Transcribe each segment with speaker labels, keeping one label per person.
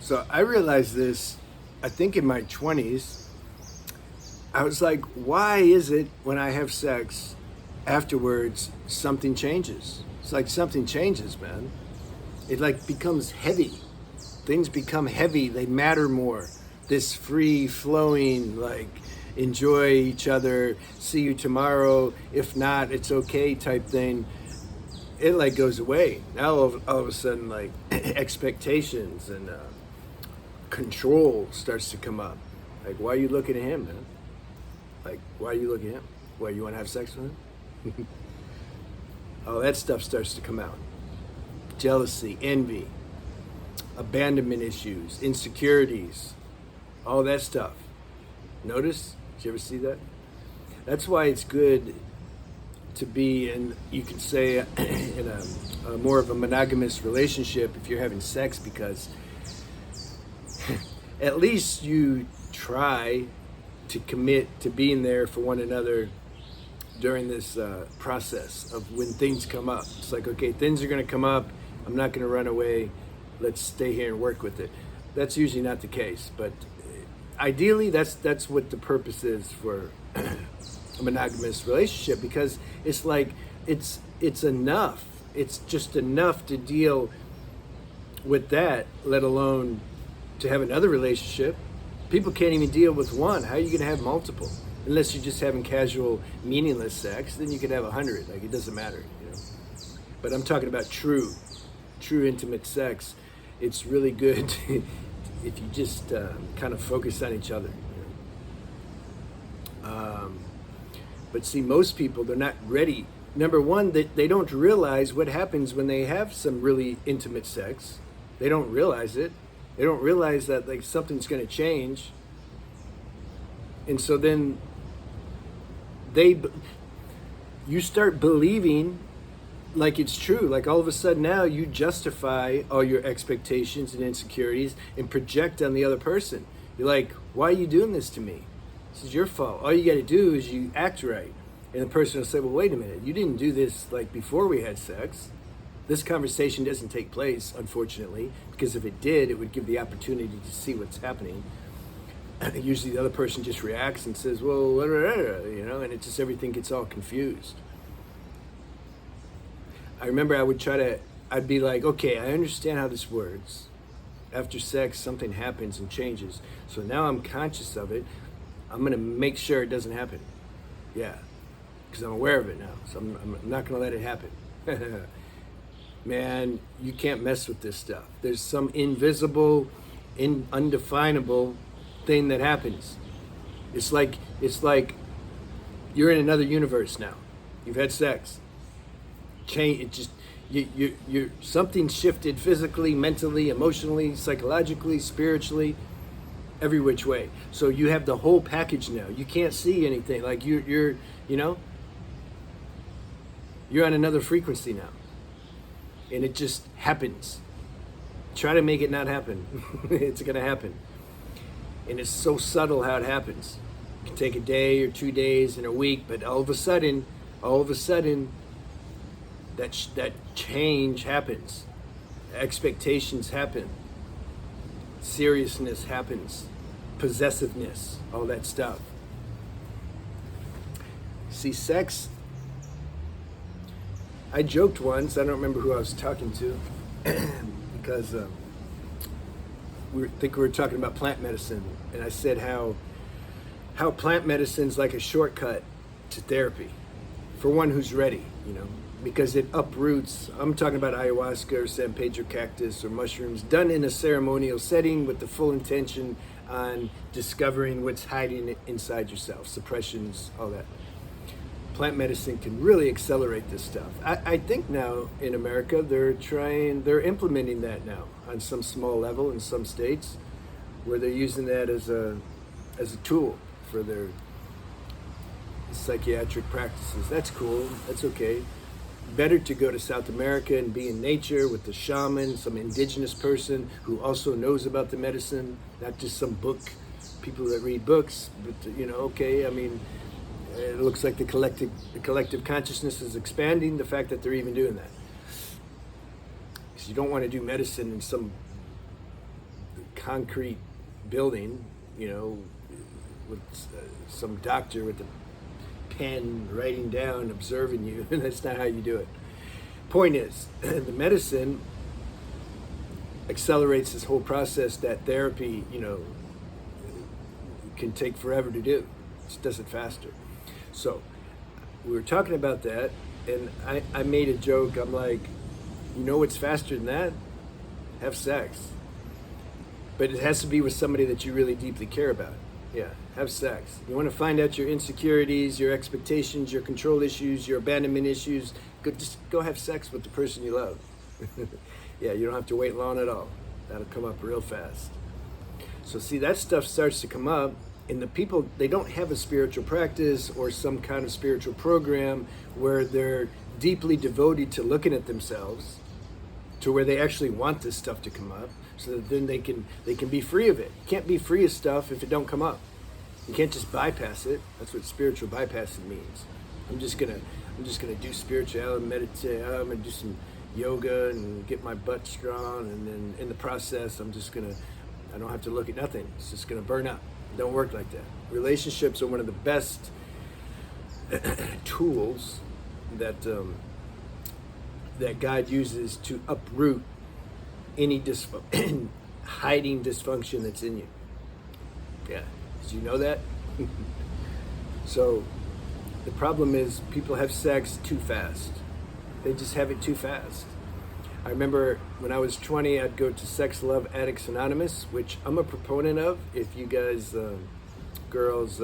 Speaker 1: So I realized this, I think in my 20s. I was like, why is it when I have sex, afterwards, something changes? It's like something changes, man. It like becomes heavy. Things become heavy, they matter more. This free flowing, like, enjoy each other, see you tomorrow, if not, it's okay type thing. It like goes away. Now all of a sudden, like, expectations and control starts to come up. Like, why are you looking at him, man? Like, why are you looking at him? Why, you want to have sex with him? All that stuff starts to come out. Jealousy, envy, abandonment issues, insecurities, all that stuff. Notice? Did you ever see that? That's why it's good to be in, you could say, in a more of a monogamous relationship if you're having sex, because at least you try to commit to being there for one another during this process of when things come up. It's like, okay, things are going to come up. I'm not going to run away. Let's stay here and work with it. That's usually not the case, but ideally, that's what the purpose is for a monogamous relationship, because it's like it's enough. It's just enough to deal with that, let alone to have another relationship. People can't even deal with one. How are you going to have multiple? Unless you're just having casual, meaningless sex, then you could have 100. Like, it doesn't matter, you know. But I'm talking about true intimate sex. It's really good if you just kind of focus on each other. You know? But see, most people, they're not ready. Number one, they don't realize what happens when they have some really intimate sex. They don't realize it. They don't realize that, like, something's going to change. And so then you start believing like it's true. Like, all of a sudden now you justify all your expectations and insecurities and project on the other person. You're like, why are you doing this to me? This is your fault. All you got to do is you act right. And the person will say, well, wait a minute. You didn't do this like before we had sex. This conversation doesn't take place, unfortunately, because if it did, it would give the opportunity to see what's happening. Usually the other person just reacts and says, well, you know, and it just, everything gets all confused. I remember I'd be like, okay, I understand how this works. After sex, something happens and changes. So now I'm conscious of it. I'm going to make sure it doesn't happen. Yeah, because I'm aware of it now. So I'm not going to let it happen. Man, you can't mess with this stuff. There's some invisible, undefinable thing that happens. It's like you're in another universe now. You've had sex. It just you something shifted physically, mentally, emotionally, psychologically, spiritually, every which way. So you have the whole package now. You can't see anything. Like you're you know, you're on another frequency now. And it just happens. Try to make it not happen. It's gonna happen. And it's so subtle how it happens. It can take a day or 2 days and a week, but all of a sudden, that change happens. Expectations happen. Seriousness happens. Possessiveness, all that stuff. See, sex, I joked once, I don't remember who I was talking to, because we were talking about plant medicine, and I said how plant medicine's like a shortcut to therapy for one who's ready, you know, because it uproots. I'm talking about ayahuasca or San Pedro cactus or mushrooms done in a ceremonial setting with the full intention on discovering what's hiding inside yourself, suppressions, all that. Plant medicine can really accelerate this stuff. I think now in America they're implementing that now on some small level in some states, where they're using that as a tool for their psychiatric practices. That's cool. That's okay. Better to go to South America and be in nature with the shaman, some indigenous person who also knows about the medicine, not just some book, people that read books, but you know, okay, I mean, it looks like the collective consciousness is expanding, the fact that they're even doing that. Because you don't want to do medicine in some concrete building, you know, with some doctor with a pen writing down, observing you. And that's not how you do it. Point is, the medicine accelerates this whole process that therapy, you know, can take forever to do. It just does it faster. So we were talking about that, and I made a joke. I'm like, you know what's faster than that? Have sex. But it has to be with somebody that you really deeply care about. Yeah, have sex. You want to find out your insecurities, your expectations, your control issues, your abandonment issues. Just go have sex with the person you love. Yeah, you don't have to wait long at all. That'll come up real fast. So see, that stuff starts to come up, and the people, they don't have a spiritual practice or some kind of spiritual program where they're deeply devoted to looking at themselves, to where they actually want this stuff to come up, so that then they can be free of it. You can't be free of stuff if it don't come up. You can't just bypass it. That's what spiritual bypassing means. I'm just gonna do spirituality, meditate. I'm gonna do some yoga and get my butt strong, and then in the process, I don't have to look at nothing. It's just gonna burn up. It don't work like that. Relationships are one of the best tools that God uses to uproot any hiding dysfunction that's in you. Yeah, did you know that? So the problem is people have sex too fast. They just have it too fast. I remember when I was 20, I'd go to Sex Love Addicts Anonymous, which I'm a proponent of. If you guys, girls,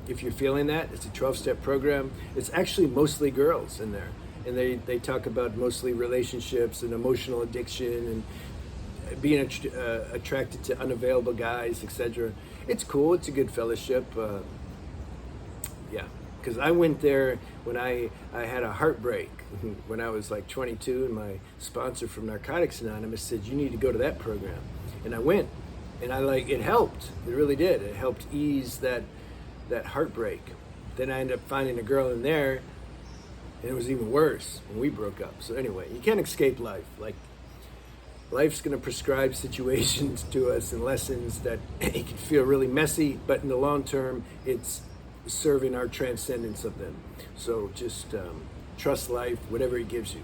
Speaker 1: if you're feeling that, it's a 12-step program. It's actually mostly girls in there. And they talk about mostly relationships and emotional addiction and being attracted to unavailable guys, etc. It's cool. It's a good fellowship. Yeah, because I went there when I had a heartbreak when I was like 22, and my sponsor from Narcotics Anonymous said, you need to go to that program. And I went, and it helped. It really did. It helped ease that heartbreak. Then I ended up finding a girl in there, and it was even worse when we broke up. So anyway, you can't escape life. Like, life's going to prescribe situations to us and lessons that it can feel really messy, but in the long term, it's serving our transcendence of them. So just trust life, whatever it gives you.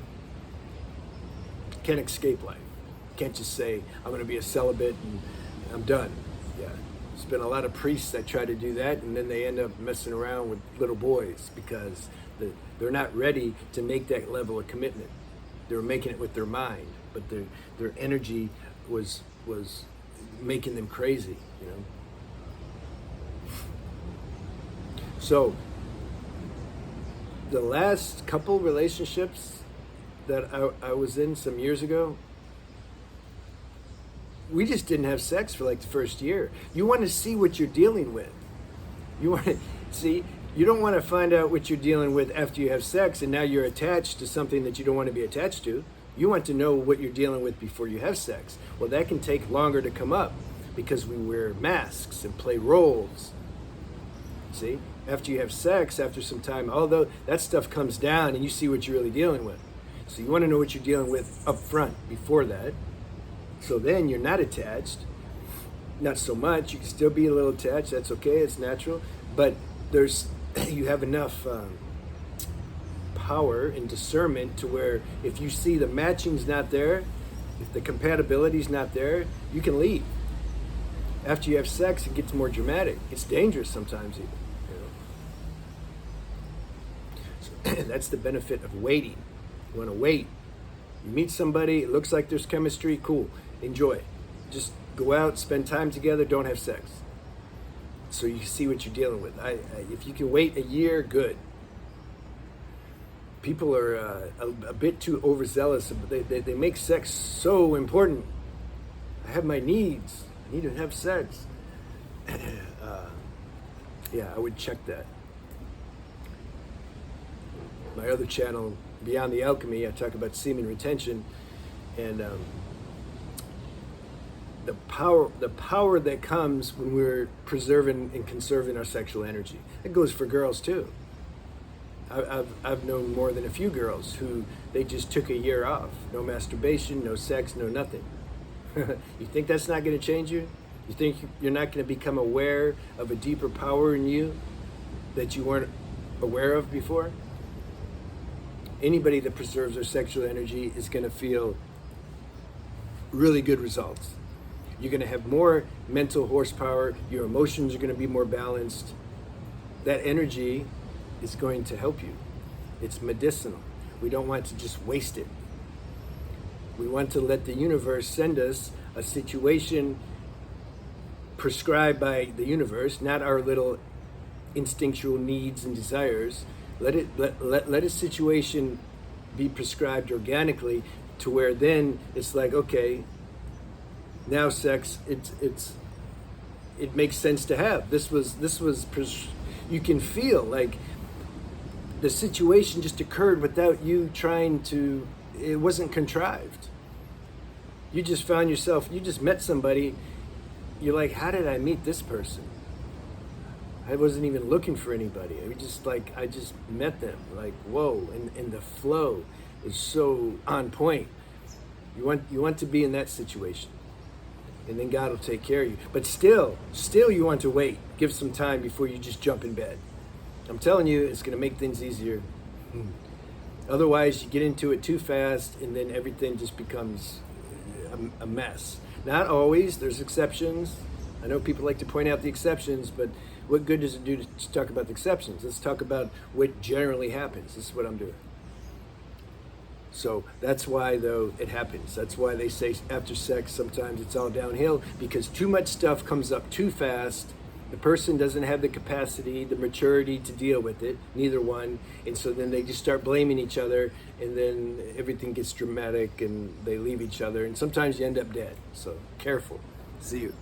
Speaker 1: Can't escape life. Can't just say, I'm going to be a celibate and I'm done. Yeah. There's been a lot of priests that try to do that, and then they end up messing around with little boys because they're not ready to make that level of commitment. They were making it with their mind, but their energy was making them crazy, you know. So the last couple relationships that I was in some years ago, we just didn't have sex for like the first year. You want to see what you're dealing with. You want to see. You don't want to find out what you're dealing with after you have sex and now you're attached to something that you don't want to be attached to. You want to know what you're dealing with before you have sex. Well, that can take longer to come up because we wear masks and play roles. See? After you have sex, after some time, although that stuff comes down and you see what you're really dealing with. So you want to know what you're dealing with up front before that. So then you're not attached. Not so much. You can still be a little attached. That's okay. It's natural. But you have enough power and discernment to where if you see the matching's not there, if the compatibility's not there, you can leave. After you have sex, it gets more dramatic. It's dangerous sometimes even. You know? So that's the benefit of waiting. You want to wait. You meet somebody, it looks like there's chemistry, cool. Enjoy. Just go out, spend time together, don't have sex. So you see what you're dealing with. If you can wait a year, good. People are a bit too overzealous. They make sex so important. I have my needs. I need to have sex. Yeah, I would check that. My other channel, Beyond the Alchemy, I talk about semen retention and the power that comes when we're preserving and conserving our sexual energy. It goes for girls too. I've known more than a few girls who they just took a year off. No masturbation, no sex, no nothing. You think that's not going to change you? You think you're not going to become aware of a deeper power in you that you weren't aware of before? Anybody that preserves their sexual energy is going to feel really good results. You're going to have more mental horsepower. Your emotions are going to be more balanced. That energy is going to help you. It's medicinal. We don't want to just waste it. We want to let the universe send us a situation prescribed by the universe, not our little instinctual needs and desires. Let a situation be prescribed organically, to where then it's like, okay, now sex, it makes sense to have. You can feel like the situation just occurred without you trying to. It wasn't contrived. You just found yourself. You just met somebody. You're like, how did I meet this person? I wasn't even looking for anybody. I just met them. Like, whoa, and the flow is so on point. You want to be in that situation, and then God will take care of you. But still you want to wait. Give some time before you just jump in bed. I'm telling you, it's going to make things easier. Otherwise, you get into it too fast, and then everything just becomes a mess. Not always. There's exceptions. I know people like to point out the exceptions, but what good does it do to talk about the exceptions? Let's talk about what generally happens. This is what I'm doing. So that's why, though, it happens. That's why they say after sex, sometimes it's all downhill, because too much stuff comes up too fast. The person doesn't have the capacity, the maturity to deal with it, neither one. And so then they just start blaming each other, and then everything gets dramatic, and they leave each other. And sometimes you end up dead. So careful. See you.